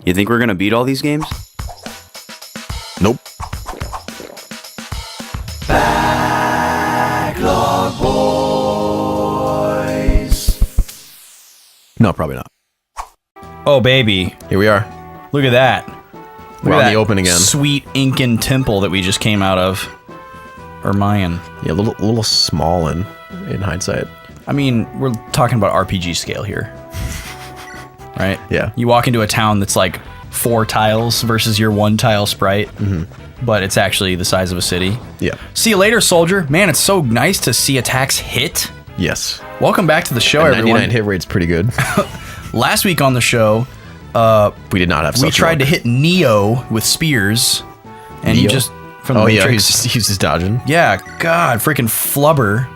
You think we're gonna beat all these games? Nope. Backlog boys. No, probably not. Oh, baby. Here we are. Look at that. We're on the open again. Sweet Incan temple that we just came out of. Or Mayan. Yeah, a little small in hindsight. I mean, we're talking about RPG scale here. Right? Yeah. You walk into a town that's like 4 tiles versus your 1 tile sprite. But it's actually the size of a city. Yeah. See you later, soldier. Man, it's so nice to see attacks hit. Yes. Welcome back to the show, And everyone. 99 hit rate's pretty good. Last week on the show, We did not have. we tried to hit Neo with spears, and he Neo? just from the Oh yeah, Matrix. he's just dodging. Yeah, God, freaking Flubber.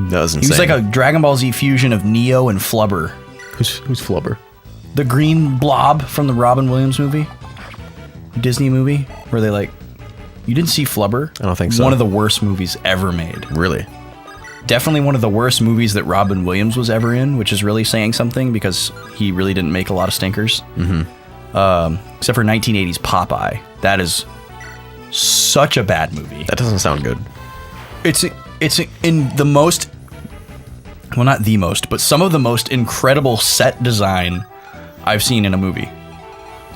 That was He insane. was like a Dragon Ball Z fusion of Neo and Flubber. Who's Flubber? The green blob from the Robin Williams movie, Disney movie, where they like. You didn't see Flubber? I don't think so. One of the worst movies ever made. Really? Definitely one of the worst movies that Robin Williams was ever in, which is really saying something because he really didn't make a lot of stinkers. Except for 1980s Popeye. That is such a bad movie. That doesn't sound good. It's in the most, well, not the most, but some of the most incredible set design I've seen in a movie.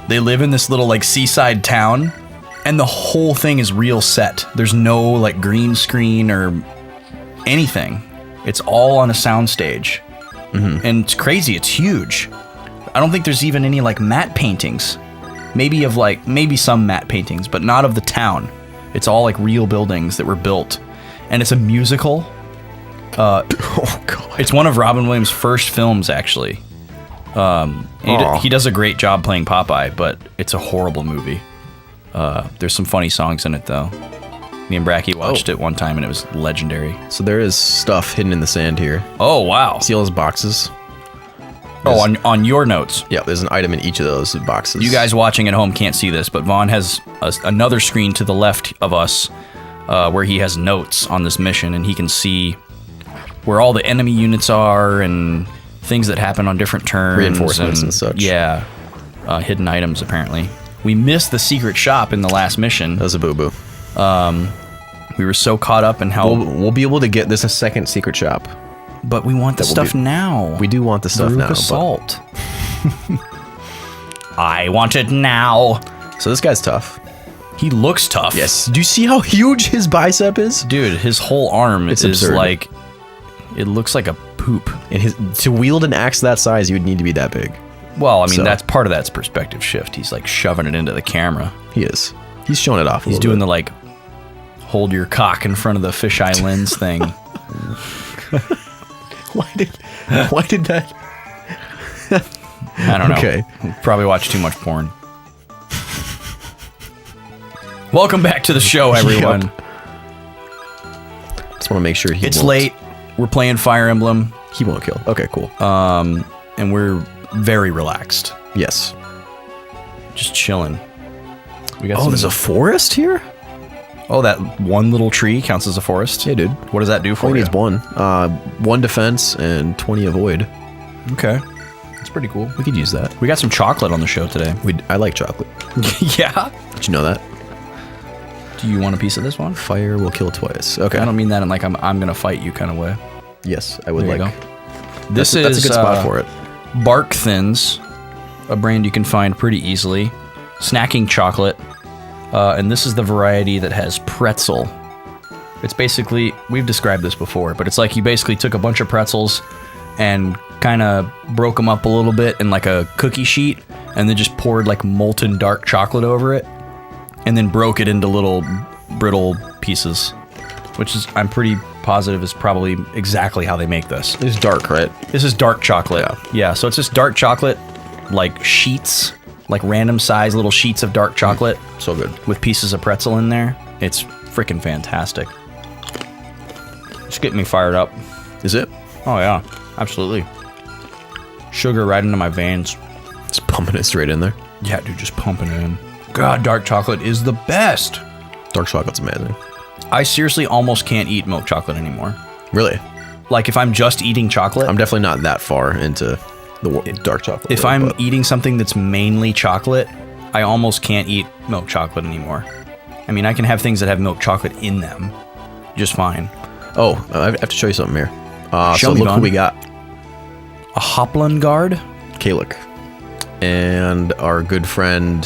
They live in this little like seaside town, and the whole thing is real set. There's no like green screen or anything. It's all on a soundstage, and it's crazy. It's huge. I don't think there's even any like matte paintings. Maybe some matte paintings, but not of the town. It's all like real buildings that were built, and it's a musical. Oh god. It's one of Robin Williams' first films, actually. And he does a great job playing Popeye, but it's a horrible movie. There's some funny songs in it, though. Me and Bracky watched it one time, and it was legendary. So there is stuff hidden in the sand here. Oh, wow. See all those boxes? Oh, on your notes. Yeah, there's an item in each of those boxes. You guys watching at home can't see this, but Vaughn has another screen to the left of us where he has notes on this mission, and he can see where all the enemy units are and things that happen on different turns. Reinforcements and such. Yeah. Hidden items, apparently. We missed the secret shop in the last mission. That was a boo-boo. We were so caught up in how... We'll be able to get this a second secret shop. But we want the stuff now. We do want the stuff now. Assault. I want it now. So this guy's tough. He looks tough. Yes. Do you see how huge his bicep is? Dude, his whole arm is absurd. like... It looks like a poop. And to wield an axe that size, you would need to be that big. Well, I mean, So- that's part of that's perspective shift. He's like shoving it into the camera. He is. He's showing it off a He's little doing bit. the like, hold your cock in front of the fisheye lens thing. Why did that? I don't know. Okay. Probably watch too much porn. Welcome back to the show, everyone. Yep. Just want to make sure It's won't- late. We're playing Fire Emblem, He won't kill. Okay, cool. and we're very relaxed. Yes. Just chilling. We got Oh, some- there's a forest here? Oh, that one little tree counts as a forest? Yeah, dude. What does that do for Only you? needs one. 1 defense and 20 avoid. Okay. That's pretty cool. We could use that. We got some chocolate on the show today. I like chocolate. Yeah? Did you know that? Do you want a piece of this one? Fire will kill twice. Okay. I don't mean that in like I'm gonna fight you kind of way. Yes, I would There you like. go. This That's is a good spot for it. Bark Thins, a brand you can find pretty easily. Snacking chocolate, and this is the variety that has pretzel. It's basically, we've described this before, but it's like you basically took a bunch of pretzels and kind of broke them up a little bit in like a cookie sheet, and then just poured like molten dark chocolate over it, and then broke it into little brittle pieces, which is, I'm pretty positive, is probably exactly how they make this. It's dark, right? This is dark chocolate. Yeah, so it's just dark chocolate, like sheets, like random size little sheets of dark chocolate. So good. With pieces of pretzel in there. It's freaking fantastic. It's getting me fired up. Is it? Oh yeah, absolutely. Sugar right into my veins. Just pumping it straight in there. Yeah, dude, just pumping it in. God, dark chocolate is the best. Dark chocolate's amazing. I seriously almost can't eat milk chocolate anymore. Really? Like if I'm just eating chocolate. I'm definitely not that far into dark chocolate. If I'm eating something that's mainly chocolate, I almost can't eat milk chocolate anymore. I mean, I can have things that have milk chocolate in them just fine. Oh, I have to show you something here. Show so me, look Vaughn. who we got. A Hopland guard? Kalik. And our good friend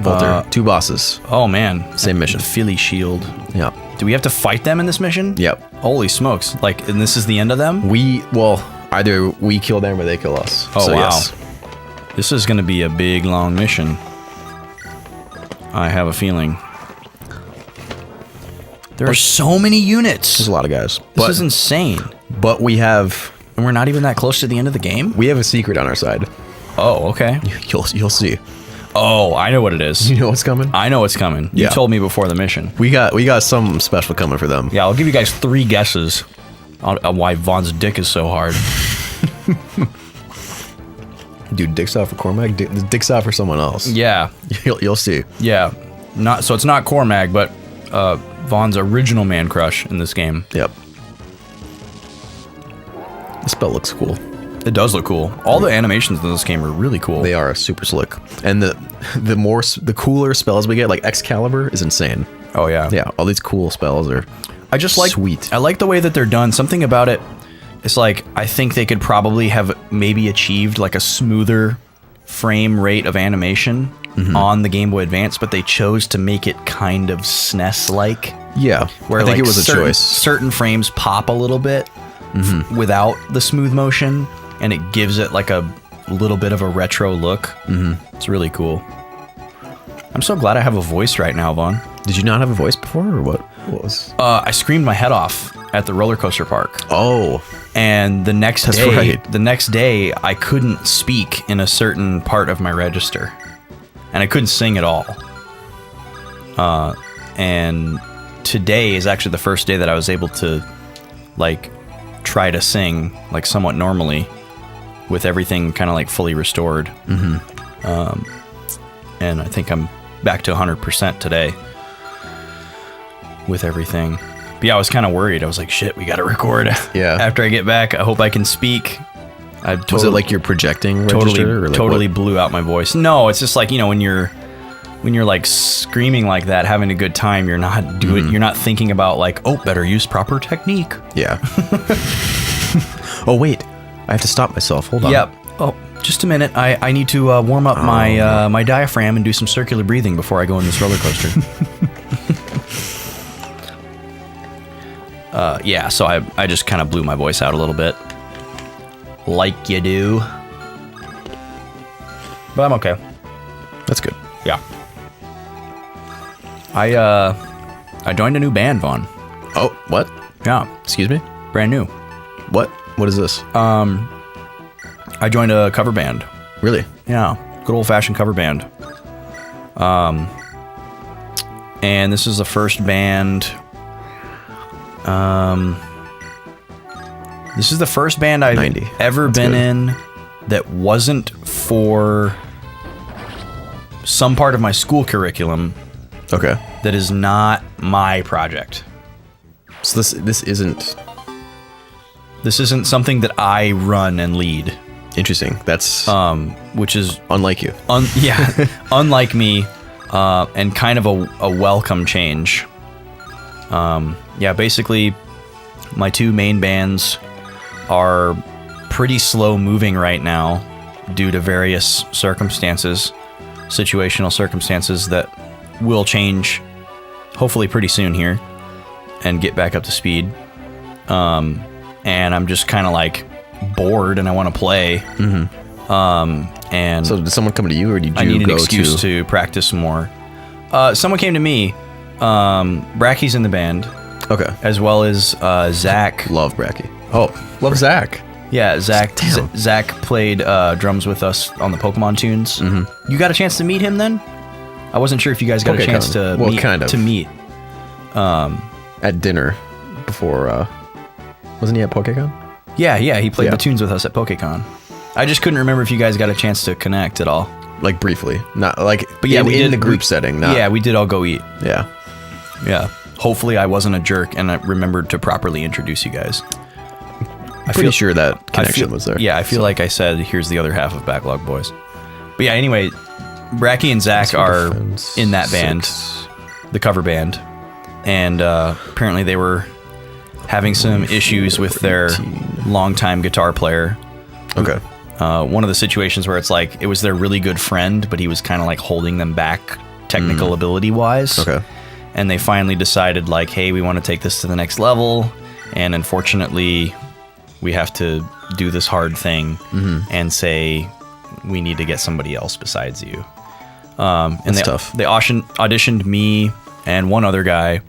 Volter. 2 bosses. Oh, man. Same mission. The Philly Shield. Yeah. Do we have to fight them in this mission? Yep. Holy smokes. Like, and this is the end of them? Either we kill them or they kill us. Oh, so, wow. Yes. This is going to be a big, long mission. I have a feeling. There are so many units. There's a lot of guys. This is insane. But we have And we're not even that close to the end of the game? a secret on our side. Oh, okay. You'll see. Oh, I know what it is. You know what's coming? I know what's coming. You Yeah. told me before the mission. We got something special coming for them. Yeah, I'll give you guys 3 guesses on why Vaughn's dick is so hard. Dude, dick's out for Cormac. Dick's out for someone else. Yeah, You'll see. yeah. So it's not Cormac, but Vaughn's original man crush in this game. Yep. The spell looks cool. It does look cool. All the animations in this game are really cool. They are super slick. And the cooler spells we get, like Excalibur, is insane. Oh yeah. Yeah, all these cool spells are I just like sweet. I like the way that they're done. Something about it. It's like I think they could probably have maybe achieved like a smoother frame rate of animation on the Game Boy Advance, but they chose to make it kind of SNES-like. Yeah, Where I think like it was a choice. Certain frames pop a little bit without the smooth motion, and it gives it like a little bit of a retro look. It's really cool. I'm so glad I have a voice right now, Vaughn. Did you not have a voice before, or what was? I screamed my head off at the roller coaster park. Oh, And the next That's day, right. the next day, I couldn't speak in a certain part of my register, and I couldn't sing at all. And today is actually the first day that I was able to, like, try to sing like somewhat normally, with everything kind of like fully restored. And I think I'm back to 100% today with everything. But yeah, I was kind of worried. I was like, shit, we got to record. Yeah. After I get back, I hope I can speak. was it like you're projecting register, or like totally what? blew out my voice. No, it's just like, you know, when you're like screaming like that, having a good time, you're not doing, you're not thinking about like, oh, better use proper technique. Yeah. Oh wait, I have to stop myself. Hold on. Yep. Oh, just a minute. I need to warm up my my diaphragm and do some circular breathing before I go in this roller coaster. Yeah, so I just kind of blew my voice out a little bit. Like you do. But I'm okay. That's good. Yeah. I joined a new band, Vaughn. Oh, what? Yeah, Excuse me? brand new. What? What is this? I joined a cover band. Really? Yeah, good old-fashioned cover band. And this is the first band. This is the first band I've 90. ever That's been good. in that wasn't for some part of my school curriculum Okay. that is not my project. So this isn't This isn't something that I run and lead, interesting. That's which is unlike you. unlike me, and kind of a welcome change. Yeah, basically, my 2 main bands are pretty slow moving right now due to various circumstances, situational circumstances that will change hopefully pretty soon here and get back up to speed. And I'm just kind of like bored and I want to play. And So did someone come to you, or did you I need an go excuse to practice some more. Someone came to me. Bracky's in the band, Okay. as well as Zach. Love Bracky. Oh, love Zach. Yeah, Zach. Damn. Zach played drums with us on the Pokemon tunes. You got a chance to meet him then? I wasn't sure if you guys got a chance to Well, meet. kind of. To meet. At dinner before. Wasn't he at PokeCon? Yeah, he played Yeah. the tunes with us at PokeCon. I just couldn't remember if you guys got a chance to connect at all. Like briefly, not like. But yeah, we in did the group setting. Not, Yeah, we did all go eat. Yeah. Yeah. Hopefully I wasn't a jerk and I remembered to properly introduce you guys. Pretty sure that connection was there. Yeah, I feel like I said, here's the other half of Backlog Boys. But yeah, anyway, Bracky and Zach are in that band, the cover band, and apparently they were having some issues with their longtime guitar player. Okay. One of the situations where it's like it was their really good friend, but he was kind of like holding them back technical ability wise. Okay. And they finally decided like, hey, we want to take this to the next level. And unfortunately, we have to do this hard thing and say we need to get somebody else besides you. And That's tough. They auditioned me and one other guy,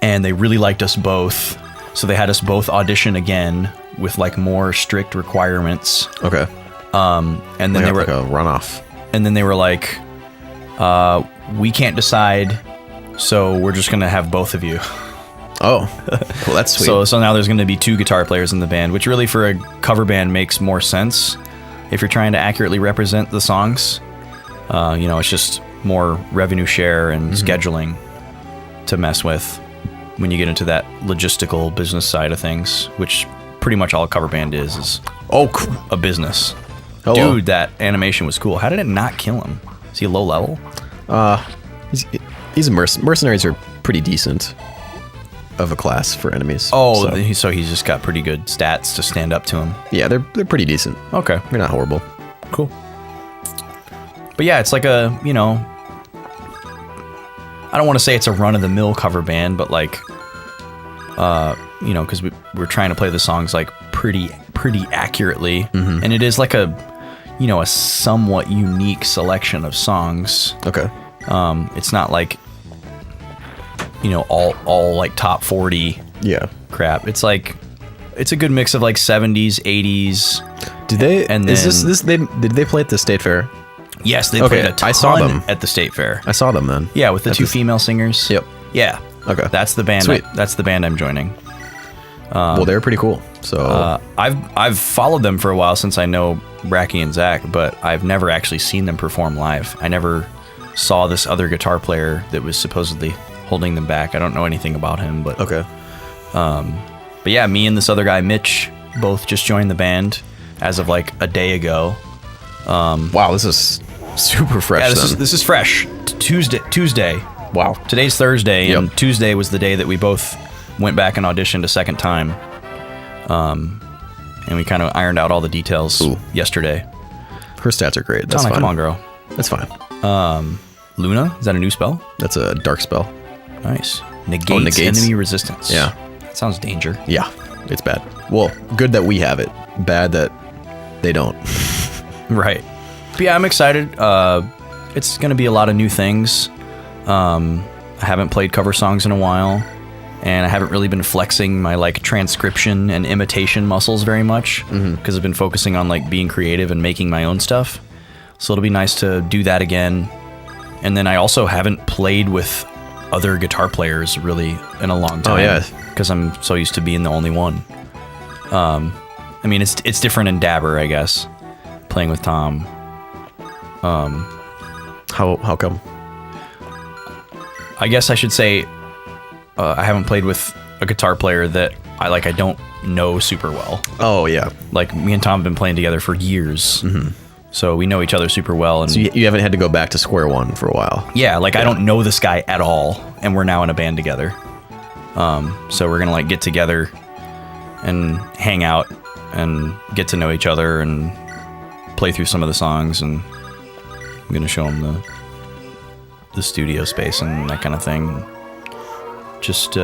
and they really liked us both. So they had us both audition again with like more strict requirements. Okay. And then they were like a runoff. And then they were like, we can't decide, so we're just gonna have both of you. Oh, well, that's sweet. So now there's gonna be 2 guitar players in the band, which really for a cover band makes more sense if you're trying to accurately represent the songs. It's just more revenue share and scheduling to mess with when you get into that logistical business side of things, which pretty much all a cover band is a business. Hello. Dude, that animation was cool. How did it not kill him? Is he low level? He's a mercenaries are pretty decent of a class for enemies. Oh, so he's just got pretty good stats to stand up to him. Yeah, they're pretty decent. Okay. They're not horrible. Cool. But yeah, it's like I don't want to say it's a run-of-the-mill cover band, but like, because we're trying to play the songs like pretty accurately, and it is like a somewhat unique selection of songs. Okay. It's not like, all like top 40 crap. It's like, it's a good mix of like 70s, 80s. Did they? And is then, did they play at the State Fair? Yes, they played a ton I saw them at the State Fair. I saw them then. Yeah, with the 2 female singers. Yep. Yeah. Okay. That's the band. Sweet. That's the band I'm joining. Well, they're pretty cool. So I've followed them for a while since I know Bracky and Zach, but I've never actually seen them perform live. I never saw this other guitar player that was supposedly holding them back. I don't know anything about him, but okay. But yeah, me and this other guy, Mitch, both just joined the band as of like a day ago. Wow, this is super fresh. Yeah, this is fresh. Tuesday. Wow. Today's Thursday, and Tuesday was the day that we both went back and auditioned a second time. And we kind of ironed out all the details yesterday. Her stats are great. That's fine. Come on, girl. That's fine. Luna, is that a new spell? That's a dark spell. Nice. Negates enemy resistance. Yeah. That sounds danger. Yeah, it's bad. Well, good that we have it. Bad that they don't. Right. But yeah, I'm excited. It's going to be a lot of new things. I haven't played cover songs in a while, and I haven't really been flexing my like transcription and imitation muscles very much because I've been focusing on like being creative and making my own stuff. So it'll be nice to do that again. And then I also haven't played with other guitar players really in a long time. Oh yeah, because I'm so used to being the only one. I mean, it's different in Dabber, I guess, playing with Tom. How come? I guess I should say I haven't played with a guitar player that I don't know super well. Oh yeah, Like me and Tom have been playing together for years, so we know each other super well. And so you haven't had to go back to square one for a while. yeah, like I don't know this guy at all, and we're now in a band together. So we're gonna like get together and hang out and get to know each other and play through some of the songs, and I'm gonna show him the studio space and that kind of thing. Just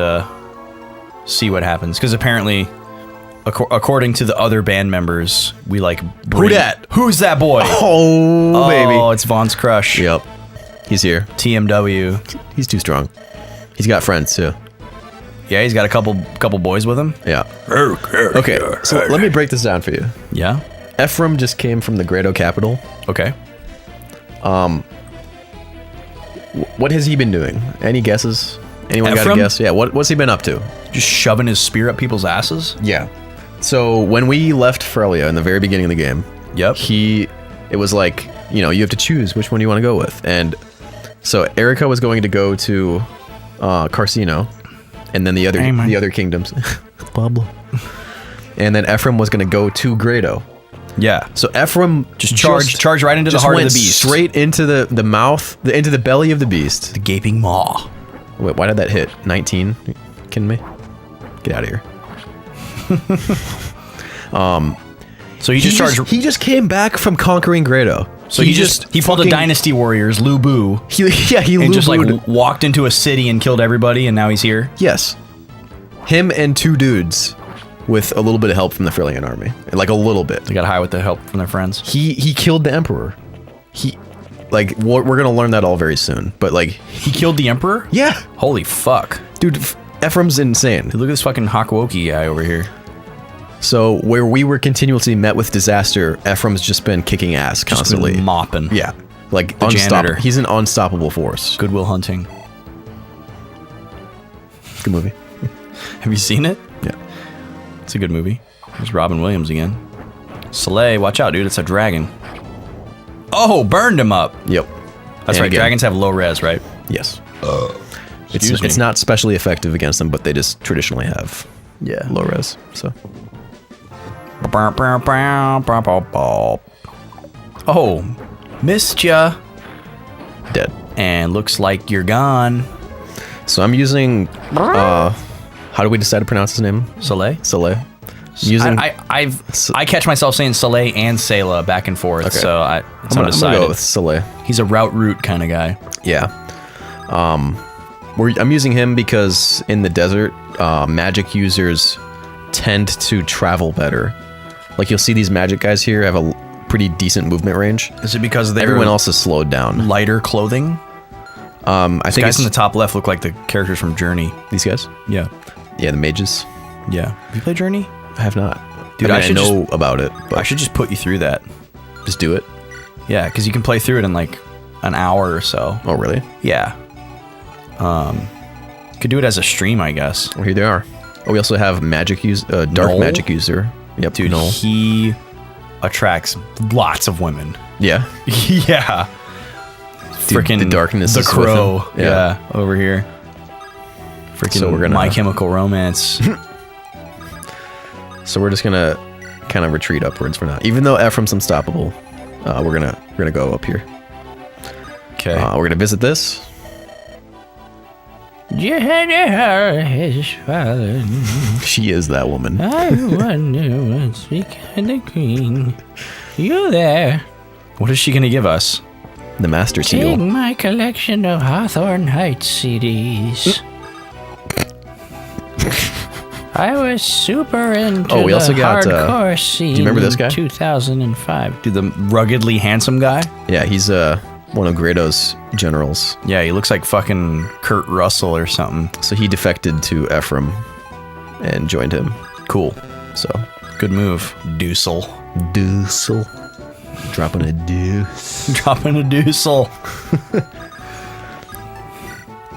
see what happens, because apparently, according to the other band members, we like who's that boy? Oh baby, Oh, it's Vaughn's crush. Yep, he's here. TMW. He's too strong. He's got friends too. Yeah, he's got a couple boys with him. Yeah. Okay, so let me break this down for you. Yeah. Ephraim just came from the Grado capital. Okay. What has he been doing? Any guesses? Anyone got a Ephraim? guess? Yeah, what's he been up to? Just shoving his spear up people's asses. Yeah. So when we left Frelia in the very beginning of the game, Yep. it was like, you have to choose which one you want to go with. And so Eirika was going to go to Carcino, and then the other kingdoms. Pablo. and then Ephraim was going to go to Grado. Yeah. So Ephraim Just charge right into the just heart of went the beast. straight into the mouth, into the belly of the beast. The gaping maw. Wait, why did that hit? 19? Kidding me? Get out of here. So he just charged. He just came back from conquering Grado. So he pulled a Dynasty Warriors, Lu Bu. He and just like Lu-Bu'd. walked into a city and killed everybody, and now he's here. Yes. Him and 2 dudes with a little bit of help from the Freilian army. Like a little bit. They got high with the help from their friends. He killed the Emperor. We're going to learn that all very soon. But like... He killed the Emperor? Yeah. Holy fuck. Dude, Ephraim's insane. Dude, look at this fucking Hakuoki guy over here. So where we were continuously met with disaster, Ephraim's just been kicking ass constantly. Just been mopping. Yeah. Like The unstoppable. janitor. He's an unstoppable force. Goodwill Hunting. Good movie. Have you seen it? Yeah. It's a good movie. There's Robin Williams again. Soleil, watch out, dude. It's a dragon. Oh, burned him up. Yep. That's And right. again- Dragons have low res, right? Yes. Excuse me. It's not specially effective against them, but they just traditionally have Yeah. low res. So Oh, missed ya. dead. And looks like you're gone. So I'm using how do we decide to pronounce his name? Soleil? Soleil. Using I catch myself saying Soleil and Selah back and forth, Okay. so it's I'm gonna undecided. go with Soleil. He's a route kind of guy. Yeah. I'm using him because in the desert, magic users tend to travel better. Like you'll see these magic guys here have a pretty decent movement range. Is it because they're Everyone else is slowed down. lighter clothing? I think Guys it's in the top left look like the characters from Journey. these guys. Yeah. Yeah, the mages. Yeah. Have you played Journey? I have not. Dude, I I should know about it, but I should just put you through that. just do it. Yeah, because you can play through it in like an hour or so. Oh, really? Yeah. Could do it as a stream, I guess. Well, here they are. Oh, we also have dark Noel? magic user. Yep, Dude, Noel. he attracts lots of women. Yeah. Yeah. Dude, Freaking the darkness The is with Crow. him. Yeah. Over here. Freaking So we're gonna- My Chemical Romance. So we're just gonna kind of retreat upwards for now. Even though Ephraim's unstoppable, we're gonna go up here. Okay. We're gonna visit this. His father. She is that woman. I wonder what's become the queen. You there? What is she going to give us? The Master Take Seal. my collection of Hawthorne Heights CDs. I was super into Oh, we also the got, hardcore scene. do you remember this guy? In 2005. Dude, the ruggedly handsome guy? Yeah, he's one of Grado's generals. Yeah, he looks like fucking Kurt Russell or something. So he defected to Ephraim and joined him. Cool. So Good move. Duessel. Duessel. Dropping a deuce. Dropping a Duessel.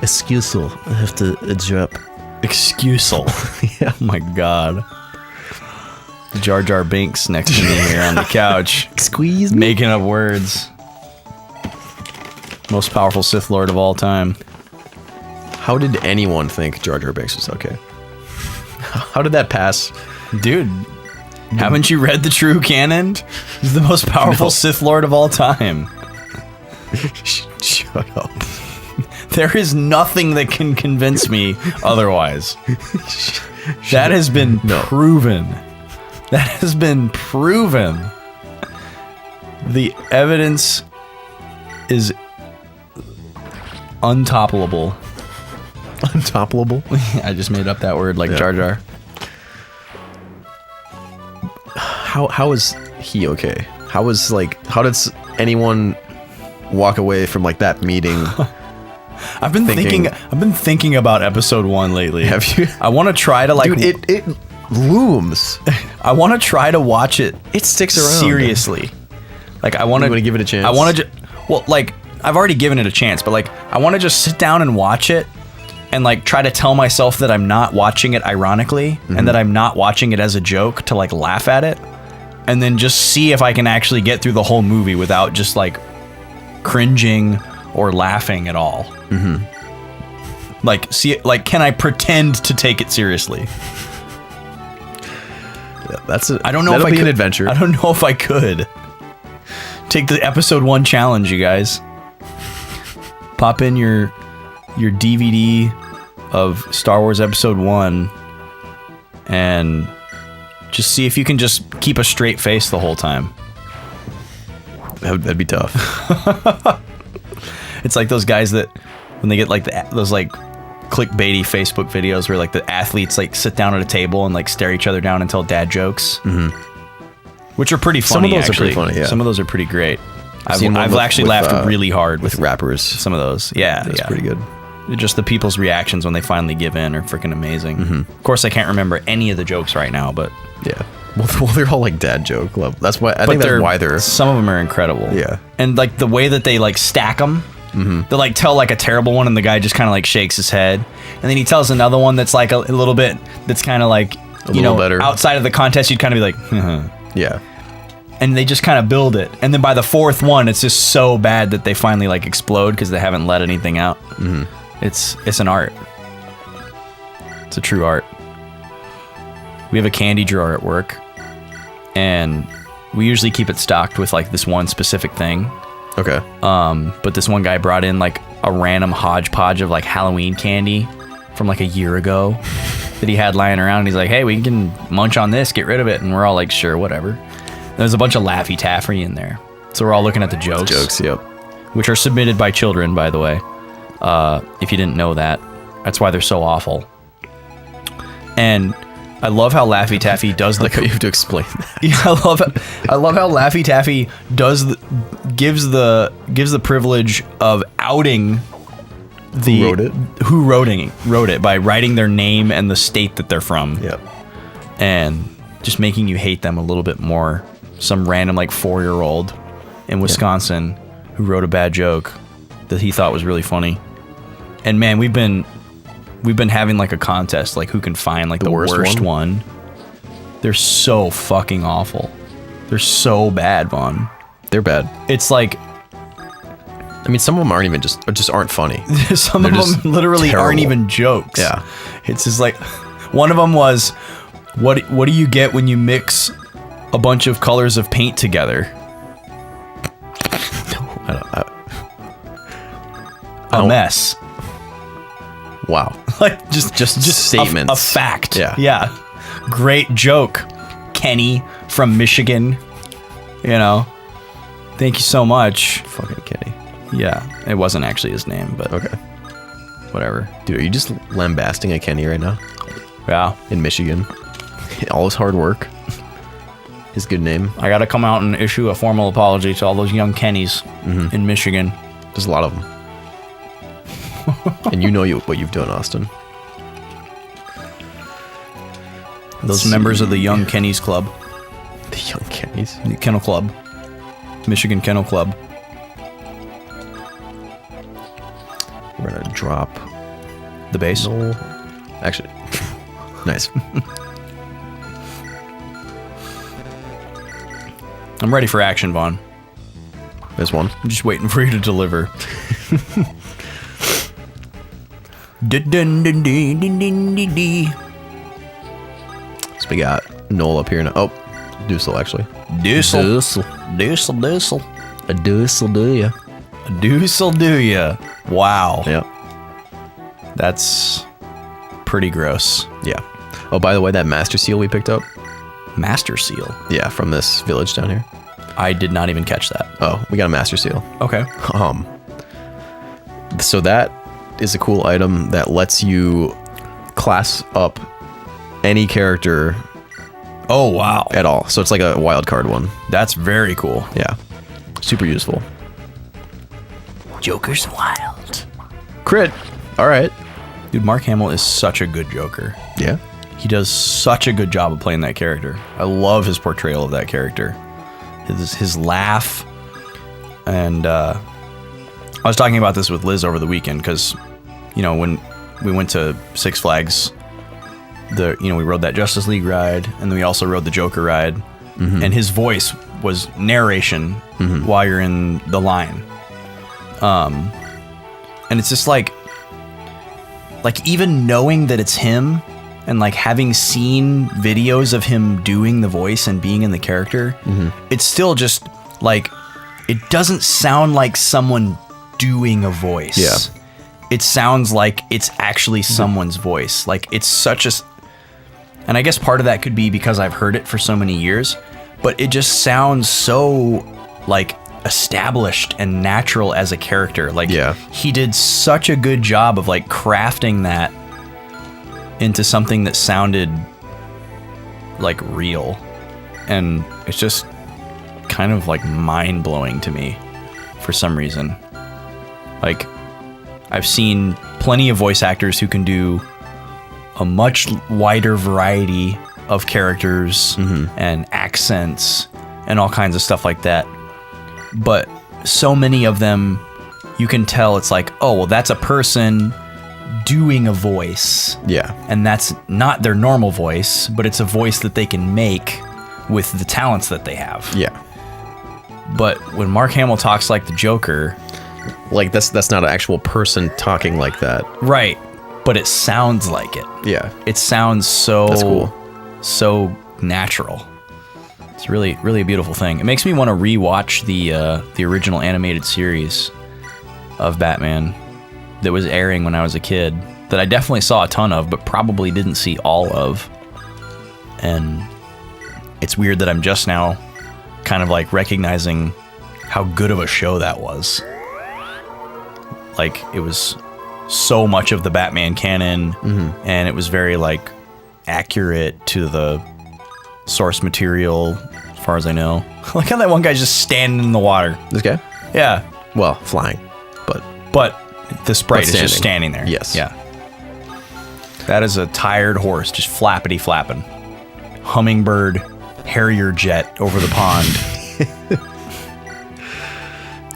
Excusel. I have to drop. Excusel. Yeah. Oh my god. Jar Jar Binks next to me here on the couch. Squeeze me. Making up words. Most powerful Sith Lord of all time. How did anyone think Jar Jar Binks was okay? How did that pass? Dude, haven't you read the true canon? He's the most powerful Sith Lord of all time. Shut up. There is nothing that can convince me otherwise. That has been proven. That has been proven. The evidence is untoppable. Untoppable? I just made up that word like Jar Jar. How is he okay? How does anyone walk away from like that meeting? I've been thinking about episode 1 lately. Have you? I want to try to like Dude, it looms. I want to try to watch it It sticks around. seriously. Like I want You wanna give it a chance? I want to well, like I've already given it a chance, but like I want to just sit down and watch it and like try to tell myself that I'm not watching it ironically and that I'm not watching it as a joke to like laugh at it and then just see if I can actually get through the whole movie without just like cringing or laughing at all. Like, see, like, can I pretend to take it seriously? I don't know if that'll I be could. an adventure. I don't know if I could take the episode 1 challenge, you guys. Pop in your DVD of Star Wars Episode 1 and just see if you can just keep a straight face the whole time. That'd be tough. It's like those guys that when they get like those like clickbaity Facebook videos where like the athletes like sit down at a table and like stare each other down and tell dad jokes, which are pretty funny. Some of those actually. are pretty funny. Yeah. Some of those are pretty great. seen one I've with- actually with, laughed really hard with rappers. some of those. Yeah, That's yeah. pretty good. Just the people's reactions when they finally give in are freaking amazing. Of course, I can't remember any of the jokes right now, but Yeah. Well, they're all like dad joke level. That's why I think that's why they're. some of them are incredible. Yeah. And like the way that they like stack them, they like tell like a terrible one, and the guy just kind of like shakes his head, and then he tells another one that's like a little bit that's kind of like little better. outside of the contest. You'd kind of be like, Yeah. and they just kind of build it, and then by the 4th one, it's just so bad that they finally like explode because they haven't let anything out. It's an art. It's a true art. We have a candy drawer at work, and we usually keep it stocked with like this one specific thing. Okay. But this one guy brought in like a random hodgepodge of like Halloween candy from like a year ago that he had lying around. And he's like, hey, we can munch on this, get rid of it. And we're all like, sure, whatever. There's a bunch of Laffy Taffy in there. So we're all looking at the jokes. Jokes. Yep. Which are submitted by children, by the way. If you didn't know that. That's why they're so awful. And I love how Laffy Taffy does the... Like how you have to explain that. Yeah, I love how Laffy Taffy gives the privilege of outing Who wrote it? who wrote it by writing their name and the state that they're from. Yep. And just making you hate them a little bit more. Some random like 4-year-old in Wisconsin who wrote a bad joke that he thought was really funny. And man, we've been having like a contest, like who can find like the worst one. They're so fucking awful. They're so bad, Vaughn. They're bad. It's like I mean, some of them aren't even just aren't funny. some They're of just them literally aren't terrible. even jokes. Yeah. It's just like one of them was, what do you get when you mix a bunch of colors of paint together? A mess. Wow. Like just statements. A fact. Yeah. Great joke, Kenny from Michigan. You know, thank you so much. Fucking Kenny. Yeah, it wasn't actually his name, but Okay. whatever. Dude, are you just lambasting a Kenny right now? Yeah, In Michigan. All his hard work. His good name. I got to come out and issue a formal apology to all those young Kennys in Michigan. There's a lot of them. And you know what you've done, Austin. Those members of the Young Kennys Club, The young Kennys. the Kennel Club, Michigan Kennel Club. We're gonna drop. The bass. No. Actually. Nice. I'm ready for action, Vaughn. There's one. I'm just waiting for you to deliver. Dun, dun, dun, dun, dun, dun, dun, dun. So we got Noel up here now. Oh, Duessel actually. Duessel. A Duessel do ya? Duessel do ya? Wow. Yeah. That's pretty gross. Yeah. Oh, by the way, that master seal we picked up. Master seal. Yeah, from this village down here. I did not even catch that. Oh, we got a master seal. Okay. So that is a cool item that lets you class up any character Oh, wow. at all. So it's like a wild card one. That's very cool. Yeah. Super useful. Joker's wild. Crit. All right. Dude, Mark Hamill is such a good Joker. Yeah. He does such a good job of playing that character. I love his portrayal of that character. His laugh. And I was talking about this with Liz over the weekend because, you know, when we went to Six Flags, we rode that Justice League ride, and then we also rode the Joker ride. And his voice was narration while you're in the line. And it's just like even knowing that it's him And like having seen videos of him doing the voice and being in the character, it's still just like, it doesn't sound like someone doing a voice. Yeah. It sounds like it's actually someone's voice. Like it's such a, and I guess part of that could be because I've heard it for so many years, but it just sounds so like established and natural as a character. Like he did such a good job of like crafting that into something that sounded like real, and it's just kind of like mind-blowing to me for some reason. Like I've seen plenty of voice actors who can do a much wider variety of characters and accents and all kinds of stuff like that, but so many of them you can tell it's like, oh well, that's a person doing a voice. Yeah. And that's not their normal voice, but it's a voice that they can make with the talents that they have. Yeah. But when Mark Hamill talks like the Joker, like that's not an actual person talking like that. Right. But it sounds like it. Yeah. It sounds so that's cool. So natural. It's really, really a beautiful thing. It makes me want to rewatch the original animated series of Batman that was airing when I was a kid, that I definitely saw a ton of, but probably didn't see all of. And it's weird that I'm just now kind of like recognizing how good of a show that was. Like it was so much of the Batman canon, and it was very like accurate to the source material as far as I know. Like how that one guy's just standing in the water. This guy? Yeah. Well, flying, but the sprite is just standing there. Yes. Yeah. That is a tired horse just flappity flapping. Hummingbird Harrier jet over the pond.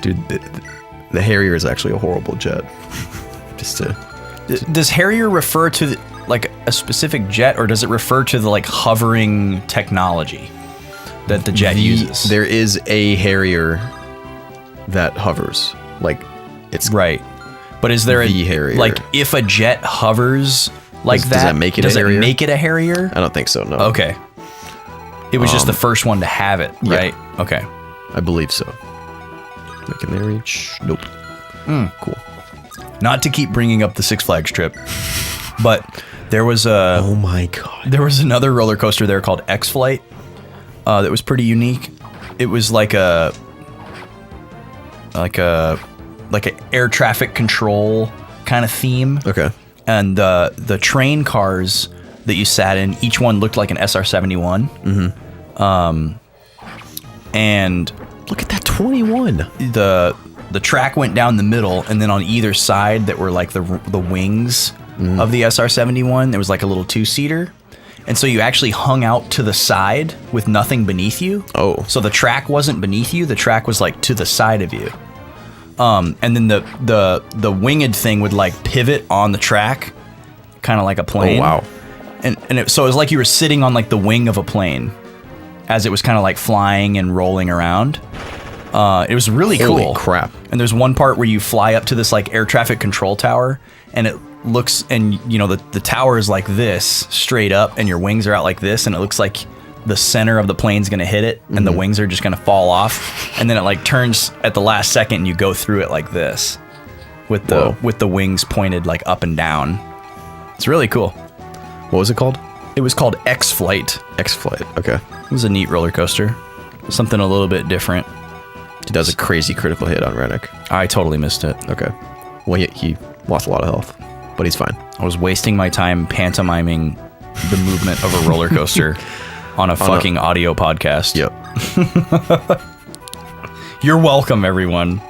Dude, the Harrier is actually a horrible jet. Just to Does Harrier refer to like a specific jet, or does it refer to the like hovering technology that the jet uses? There is a Harrier that hovers. Like it's right. But is there the Harrier. Like if a jet hovers like does that make it a Harrier? Does it make it a Harrier? I don't think so, no. Okay. It was just the first one to have it, right? Yeah. Okay. I believe so. Can they reach? Nope. Cool. Not to keep bringing up the Six Flags trip, but there was a... Oh my God. There was another roller coaster there called X-Flight that was pretty unique. It was like a air traffic control kind of theme. Okay. And the train cars that you sat in, each one looked like an SR-71. And look at that 21. The track went down the middle, and then on either side that were like the wings of the SR-71, there was like a little two-seater. And so you actually hung out to the side with nothing beneath you. Oh. So the track wasn't beneath you, the track was like to the side of you. And then the winged thing would like pivot on the track, kind of like a plane. Oh, wow. So it was like you were sitting on like the wing of a plane as it was kind of like flying and rolling around. It was really cool. Holy crap. And there's one part where you fly up to this like air traffic control tower, and it looks, and you know, the tower is like this straight up, and your wings are out like this, and it looks like the center of the plane's gonna hit it, and the wings are just gonna fall off, and then it like turns at the last second, and you go through it like this, with the wings pointed like up and down. It's really cool. What was it called? It was called X-Flight. X-Flight. Okay. It was a neat roller coaster, something a little bit different. He does a crazy critical hit on Rennick. I totally missed it. Okay. Well, he lost a lot of health, but he's fine. I was wasting my time pantomiming the movement of a roller coaster on a fucking audio podcast. Yep. You're welcome, everyone.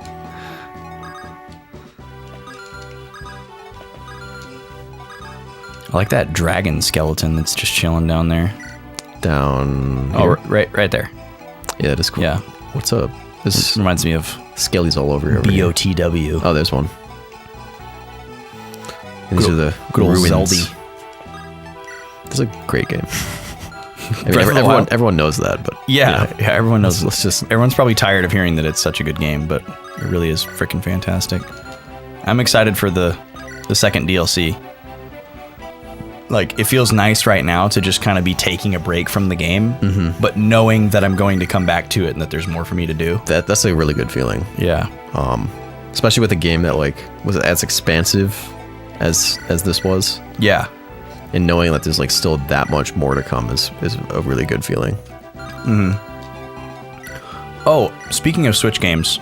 I like that dragon skeleton that's just chilling down there. Down Oh, here? right there. Yeah, that is cool. Yeah. What's up? This reminds me of Skelly's all over here. BOTW. Oh, there's one. And these are the good old ruins. Zeldy. It's a great game. Everyone knows that, but yeah, you know, everyone knows. Let's just. Everyone's probably tired of hearing that it's such a good game, but it really is freaking fantastic. I'm excited for the second DLC. Like, it feels nice right now to just kind of be taking a break from the game, but knowing that I'm going to come back to it and that there's more for me to do. That's a really good feeling. Yeah. Especially with a game that like was as expansive as this was, Yeah. and knowing that there's like still that much more to come is a really good feeling. Oh, speaking of Switch games,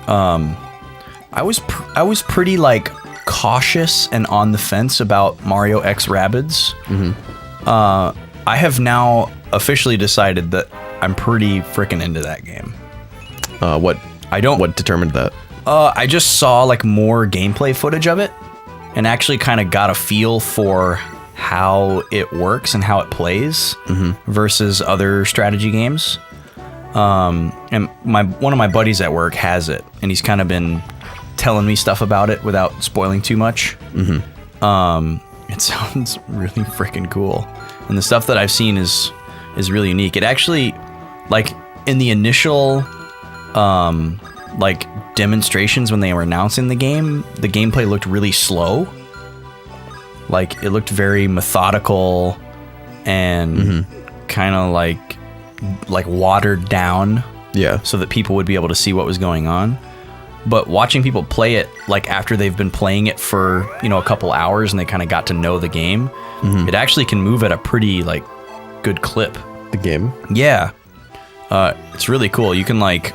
I was pretty like cautious and on the fence about Mario X Rabbids. I have now officially decided that I'm pretty freaking into that game. What determined that? I just saw like more gameplay footage of it and actually kind of got a feel for how it works and how it plays versus other strategy games. And one of my buddies at work has it, and he's kind of been telling me stuff about it without spoiling too much. It sounds really freaking cool, and the stuff that I've seen is really unique. It actually, like in the initial like demonstrations when they were announcing the game, the gameplay looked really slow. Like it looked very methodical and kind of like watered down, so that people would be able to see what was going on. But watching people play it, like after they've been playing it for a couple hours and they kind of got to know the game, it actually can move at a pretty like good clip. The game? Yeah, it's really cool. You can like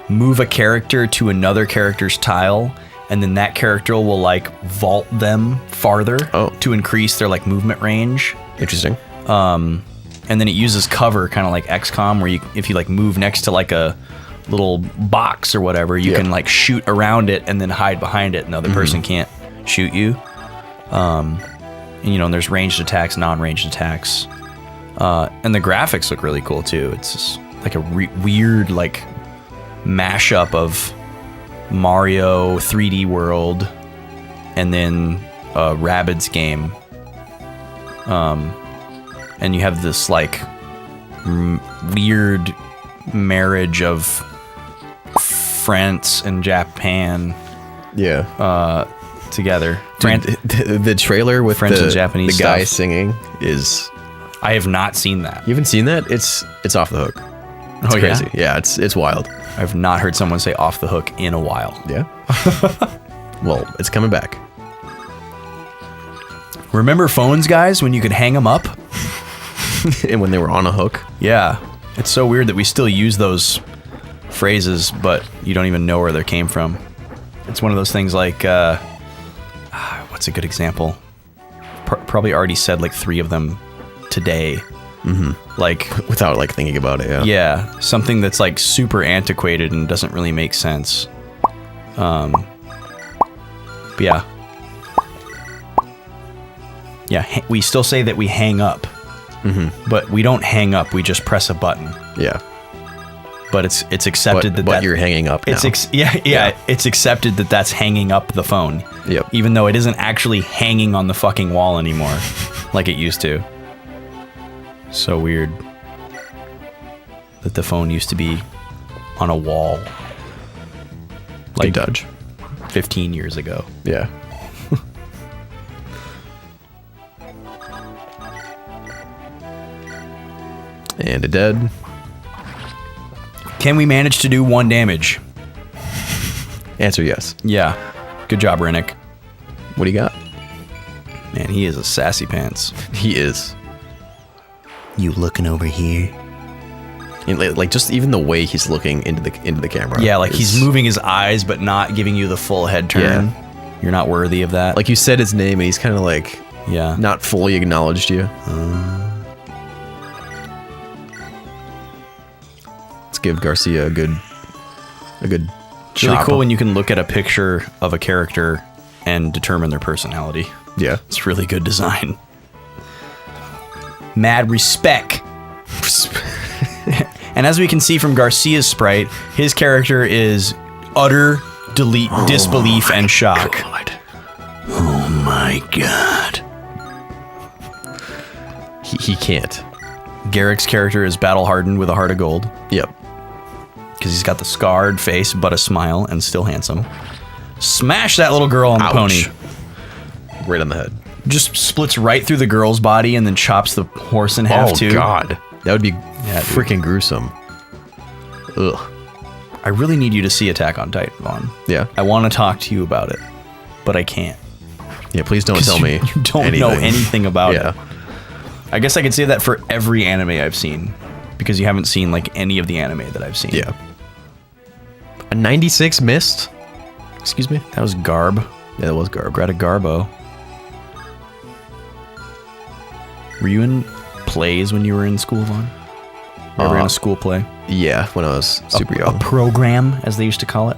move a character to another character's tile, and then that character will like vault them farther to increase their like movement range. Interesting. And then it uses cover, kind of like XCOM, where if you like move next to like a little box or whatever, you can like shoot around it and then hide behind it, and the other person can't shoot you. And there's ranged attacks, non-ranged attacks, and the graphics look really cool too. It's just like a weird like mashup of Mario 3D World and then a Rabbids game. And you have this like weird marriage of France and Japan together. Dude, the trailer with French and Japanese the guy stuff. singing is... I have not seen that. You haven't seen that? It's off the hook. It's crazy. Yeah, it's wild. I've not heard someone say off the hook in a while. Yeah. Well, it's coming back. Remember phones, guys, when you could hang them up? And when they were on a hook. Yeah. It's so weird that we still use those phrases, but you don't even know where they came from. It's one of those things like, what's a good example? Probably already said like 3 of them today. Like without like thinking about it. Yeah, something that's like super antiquated and doesn't really make sense. But yeah, we still say that we hang up, but we don't hang up. We just press a button. Yeah, but it's accepted but you're hanging up now. It's accepted that that's hanging up the phone. Yep. Even though it isn't actually hanging on the fucking wall anymore, like it used to. So weird that the phone used to be on a wall like Dodge 15 years ago. Yeah. And a dead. Can we manage to do 1 damage? Answer yes. Yeah. Good job, Rennick. What do you got? Man, he is a sassy pants. He is. You looking over here? And like just even the way he's looking into the camera. Yeah, like he's moving his eyes but not giving you the full head turn. Yeah. You're not worthy of that. Like you said his name and he's kind of like not fully acknowledged you. Let's give Garcia a good It's really cool when you can look at a picture of a character and determine their personality. Yeah. It's really good design. Mad respect. And as we can see from Garcia's sprite, his character is utter disbelief and shock. God. Oh my god. He can't. Garrick's character is battle hardened with a heart of gold. Yep. Because he's got the scarred face but a smile and still handsome. Smash that little girl on the Ouch. pony. Right on the head. Just splits right through the girl's body and then chops the horse in half too. Oh God, that would be dude. freaking gruesome. Ugh. I really need you to see Attack on Titan, Vaughn. Yeah. I want to talk to you about it, but I can't. Yeah. Please don't tell me. You don't know anything about Yeah. it. I guess I could say that for every anime I've seen, because you haven't seen like any of the anime that I've seen. Yeah. A 96 missed. Excuse me. That was Garb. Yeah, that was Garb. Greta Garbo. Were you in plays when you were in school, Vaughn? Ever in a school play? Yeah, when I was super young. A program, as they used to call it.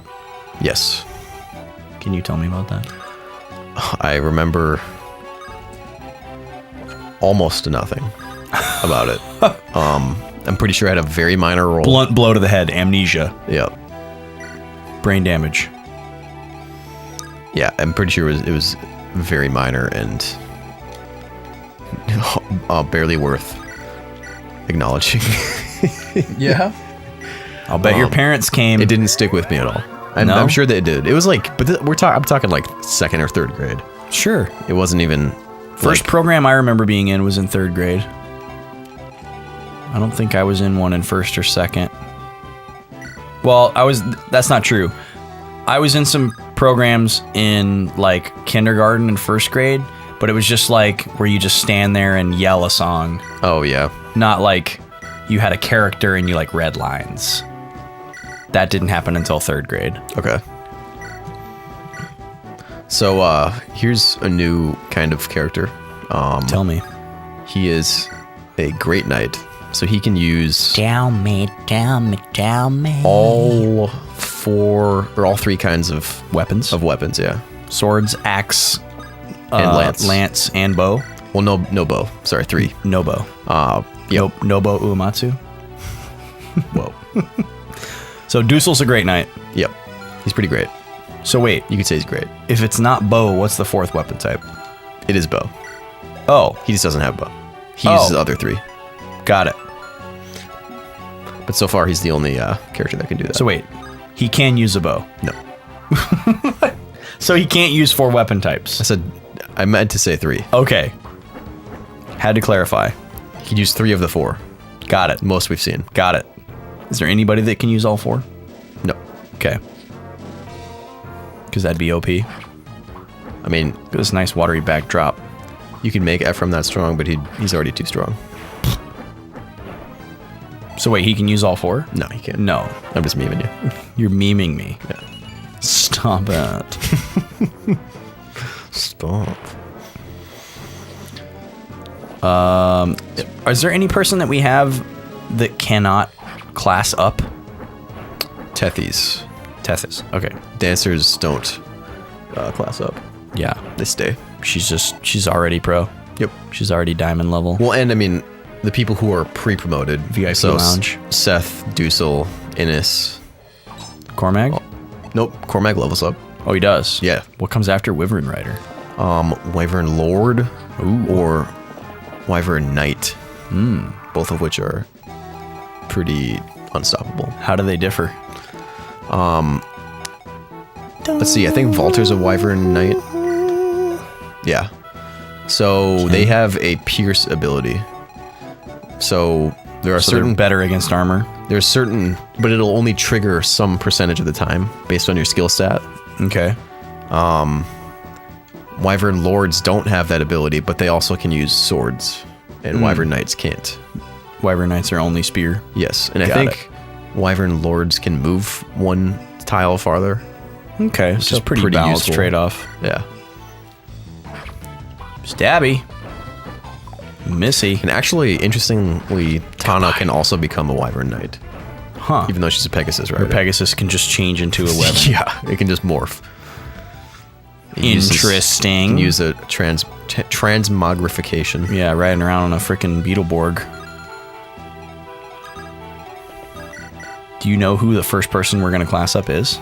Yes. Can you tell me about that? I remember almost nothing about it. I'm pretty sure I had a very minor role. Blunt blow to the head, amnesia, Yep. brain damage. Yeah, I'm pretty sure it was very minor and barely worth acknowledging. Yeah. I'll bet your parents came. It didn't stick with me at all. No? I'm sure that it did. It was like, but I'm talking like second or third grade. Sure. It wasn't even First program I remember being in was in third grade. I don't think I was in one in first or second. Well, that's not true. I was in some programs in like kindergarten and first grade, but it was just like where you just stand there and yell a song. Oh yeah. Not like you had a character and you like read lines. That didn't happen until third grade. Okay. So here's a new kind of character. Tell me. He is a great knight, so he can use Tell me. all three kinds of Weapons. weapons. Yeah. Swords, axe, And lance. lance, and bow. Well, no bow. Sorry, 3. No bow. Yep. Nobo Uematsu. Whoa. So Duessel's a great knight. Yep. He's pretty great. So wait, You could say he's great. if it's not bow, what's the fourth weapon type? It is bow. Oh, He just doesn't have bow. He uses the other 3. got it. But so far, he's the only character that can do that. So wait, he can use a bow. No. So he can't use 4 weapon types. I meant to say 3. Okay. Had to clarify. He can use 3 of the 4. Got it. Most we've seen. Got it. Is there anybody that can use all 4? No. Okay. Because that'd be OP. I mean, Look at this nice watery backdrop. you can make Ephraim that strong, but he's already too strong. So wait, he can use all 4? No, he can't. No. I'm just memeing you. You're memeing me. Yeah. Stop it. Stop. Is there any person that we have that cannot class up? Tethys. Tethys. Okay. Dancers don't class up. Yeah. They stay. She's already pro. Yep. She's already diamond level. Well, and I mean, the people who are pre-promoted. VIP so lounge. Seth, Duessel, Innis. Cormag? Nope. Cormag levels up. Oh, he does? Yeah. What comes after Wyvern Rider? Wyvern Lord. Or Wyvern Knight. Both of which are pretty unstoppable. How do they differ? Let's see. I think Valter's a Wyvern Knight. Yeah. So they have a pierce ability. So there are So they're certain better against armor? there's certain, but it'll only trigger some percentage of the time based on your skill stat. Okay. Wyvern Lords don't have that ability, but they also can use swords, and Wyvern Knights can't. Wyvern Knights are only spear. Yes, and I Got think Wyvern Lords can move 1 tile farther. Okay, Which so is pretty pretty balanced useful. trade-off. Yeah. Stabby. Missy. And actually, interestingly, Tana can also become a Wyvern Knight, Huh. even though she's a Pegasus, right? Her Pegasus can just change into a weapon. Yeah, it can just morph. It Interesting. can use a transmogrification. Yeah, riding around on a freaking Beetleborg. Do you know who the first person we're going to class up is?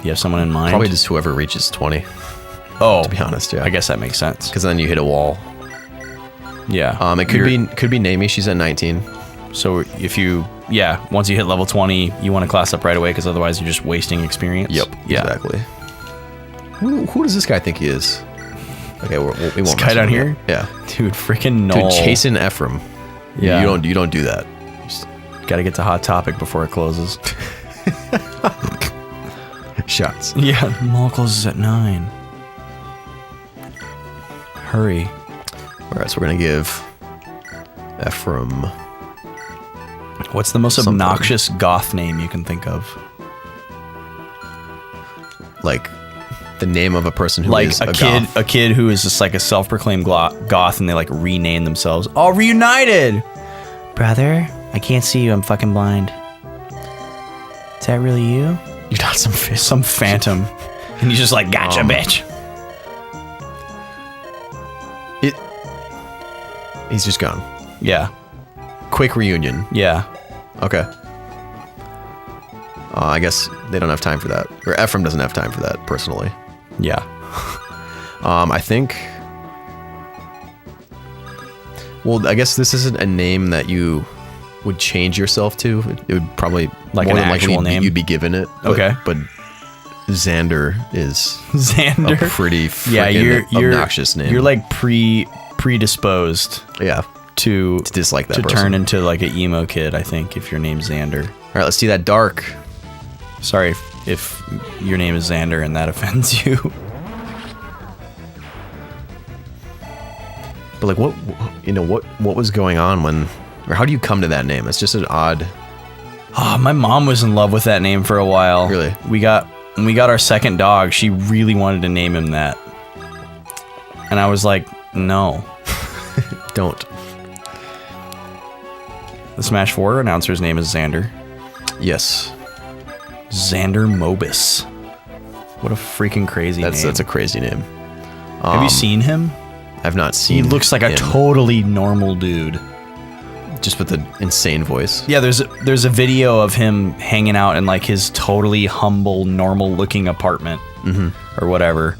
You have someone in mind? Probably just whoever reaches 20, Oh, to be honest, yeah. I guess that makes sense. Because then you hit a wall. Yeah. It could be Nami, she's at 19. So if you, once you hit level 20, you want to class up right away because otherwise you're just wasting experience. Yep, Yeah. exactly. Who does this guy think he is? Okay, we won't. This mess guy down with here? it. Yeah. Dude, freaking Noel. Dude, chasing Ephraim. Yeah. You don't do that. Got to get to Hot Topic before it closes. Shots. Yeah, mall closes at 9. Hurry. All right, so we're gonna give Ephraim. What's the most Something. obnoxious goth name you can think of? Like the name of a person who Like is a kid, goth. a kid who is just like a self-proclaimed goth, and they like rename themselves. All reunited. Brother, I can't see you. I'm fucking blind. Is that really you? You're not Some phantom, and he's just like, gotcha, bitch. He's just gone. Yeah, Quick reunion. yeah. Okay. I guess they don't have time for that, or Ephraim doesn't have time for that personally. Yeah. I think. Well, I guess this isn't a name that you would change yourself to. It would probably Like more an than likely actual name? you'd be given it. Okay. But Xander is Xander. a pretty Yeah, freaking you're obnoxious name. You're like predisposed yeah, to dislike that to person. turn into like an emo kid. I think if your name's Xander. All right, let's see that dark. Sorry if your name is Xander and that offends you. But like, what was going on when, or how do you come to that name? It's just an odd. Oh, my mom was in love with that name for a while. Really? When we got our second dog, she really wanted to name him that. And I was like, no. Don't. The Smash 4 announcer's name is Xander. Yes, Xander Mobus. What a freaking crazy name. that's a crazy name. Have you seen him? I've not He seen. looks like a him, totally normal dude. just with the insane voice. Yeah, there's a video of him hanging out in like his totally humble, normal looking apartment or whatever.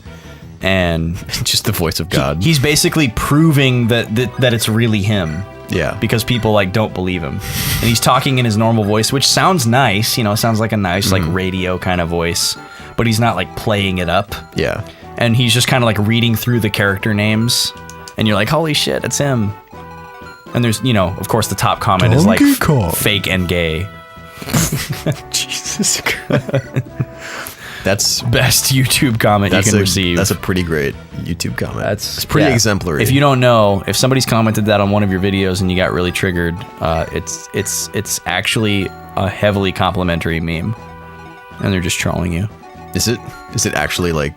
And Just the voice of God. he's basically proving that it's really him. Yeah. Because people like don't believe him. And he's talking in his normal voice, which sounds nice, sounds like a nice like radio kind of voice, but he's not like playing it up. Yeah. And he's just kind of like reading through the character names, and you're like, holy shit, it's him. And there's, of course the top comment is like Donkey Kong. fake and gay. Jesus Christ. That's Best YouTube comment you can receive. That's a pretty great YouTube comment. It's pretty yeah. exemplary. If you don't know, if somebody's commented that on one of your videos and you got really triggered, it's actually a heavily complimentary meme, and they're just trolling you. Is it actually like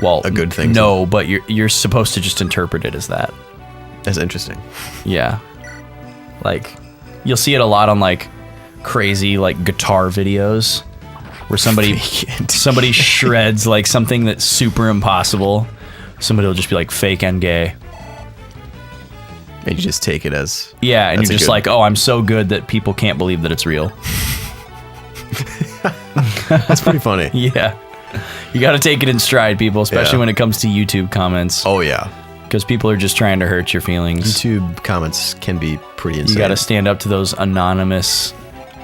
Well, a good thing? No, but you're supposed to just interpret it as that. That's interesting. Yeah, like you'll see it a lot on like crazy like guitar videos where somebody shreds like something that's super impossible. Somebody will just be like fake and gay. And you just take it as Yeah, and That's you're a just good- like, oh, I'm so good that people can't believe that it's real. that's pretty funny. Yeah. You got to take it in stride, people, especially Yeah. when it comes to YouTube comments, Oh yeah. because people are just trying to hurt your feelings. YouTube comments can be pretty insane. You got to stand up to those anonymous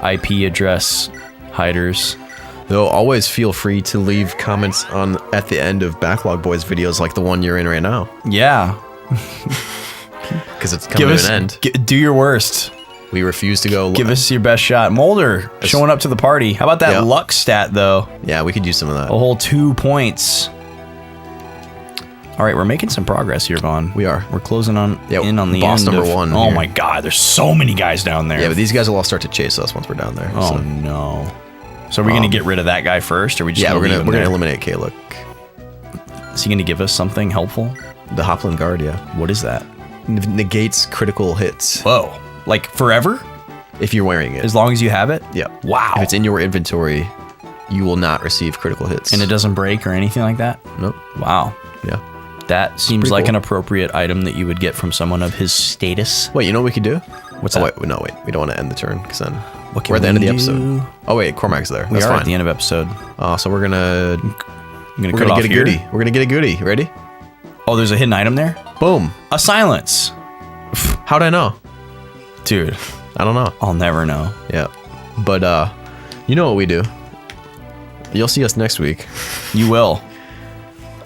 IP address hiders. Though always feel free to leave comments at the end of Backlog Boys videos like the one you're in right now, Yeah. because it's coming to an end. Do your worst. We refuse to go. Give us your best shot. Mulder showing up to the party. How about that Yeah. luck stat, though? Yeah, we could use some of that. A whole 2 points. All right, we're making some progress here, Vaughn. We are. We're closing Yeah, in on the boss end number of- one Oh here. my God, there's so many guys down there. Yeah, but these guys will all start to chase us once we're down there. Oh so. no. So are we gonna get rid of that guy first, or are we just Yeah, we're leave gonna him we're gonna there? eliminate Kaluk. Is he gonna give us something helpful? The Hopland Guard, yeah. What is that? Negates critical hits Whoa. Like forever? if you're wearing it. As long as you have it? Yeah. Wow. If it's in your inventory, you will not receive critical hits. And it doesn't break or anything like that? Nope. Wow. Yeah. That seems pretty like cool. an appropriate item that you would get from someone of his status. Wait, you know what we could do? What's Oh, that? wait, no, wait. We don't want to end the turn because then What can we're at the end of the we episode. do? Oh wait, Cormac's there. We That's are fine. at the end of episode. So we're gonna I'm gonna we're cut gonna off get a here. goodie. We're gonna get a goodie. Ready? Oh, there's a hidden item there? Boom. A silence. How'd I know? Dude, I don't know. I'll never know. Yeah. But you know what we do. You'll see us next week. You will.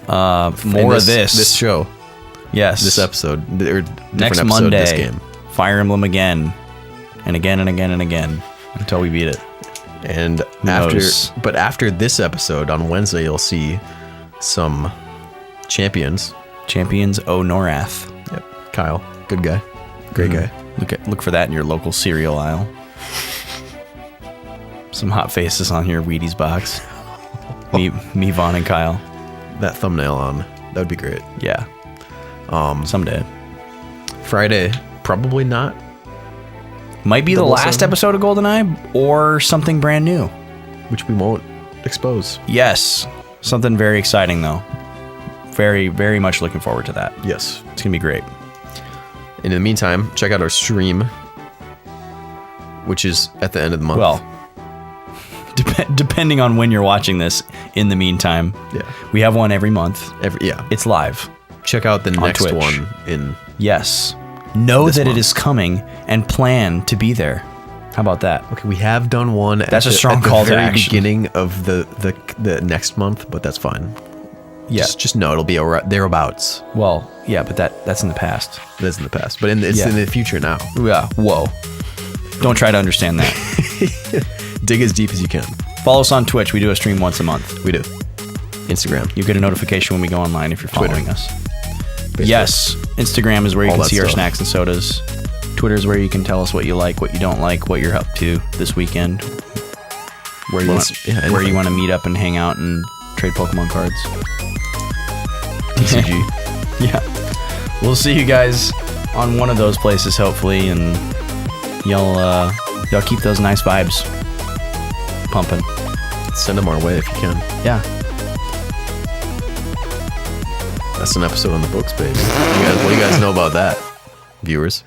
More of this. This show. Yes. This episode. Or different Next episode Monday. of this game. Fire Emblem again. And again and again and again. Until we beat it. And knows? after this episode on Wednesday, you'll see some champions. Champions O Norath. Yep. Kyle. Good guy. Great guy. Look for that in your local cereal aisle. Some hot faces on your Wheaties box. Me, Vaughn, and Kyle. That thumbnail on. That would be great. Yeah. Someday. Friday, probably not. Might be the Double last seven? episode of GoldenEye or something brand new. Which we won't expose. Yes. Something very exciting, though. Very, very much looking forward to that. Yes. It's going to be great. And in the meantime, check out our stream, which is at the end of the month. Well, depending on when you're watching this, in the meantime, yeah. we have one every month. Yeah. It's live. Check out the next Twitch. one in. Yes. Know This that month. it is coming and plan to be there. How about that? Okay, we have done one. That's a at strong the call to very action. beginning of the next month, but that's fine. Yeah. Just know it'll be thereabouts. Well, yeah, but that's in the past. That's in the past, but it's Yeah. in the future now. Yeah. Whoa. Don't try to understand that. Dig as deep as you can. Follow us on Twitch. We do a stream once a month. We do. Instagram. You get a notification when we go online if you're Twitter. following us. Facebook. Yes. Instagram is where you All can that see our stuff. snacks and sodas. Twitter is where you can tell us what you like, what you don't like, what you're up to this weekend. Where you where you want to meet up and hang out and trade Pokemon cards. TCG. Yeah. We'll see you guys on one of those places, hopefully, and y'all keep those nice vibes pumping. Send them our way if you can. Yeah. That's an episode on the books, baby. What do you guys know about that, viewers?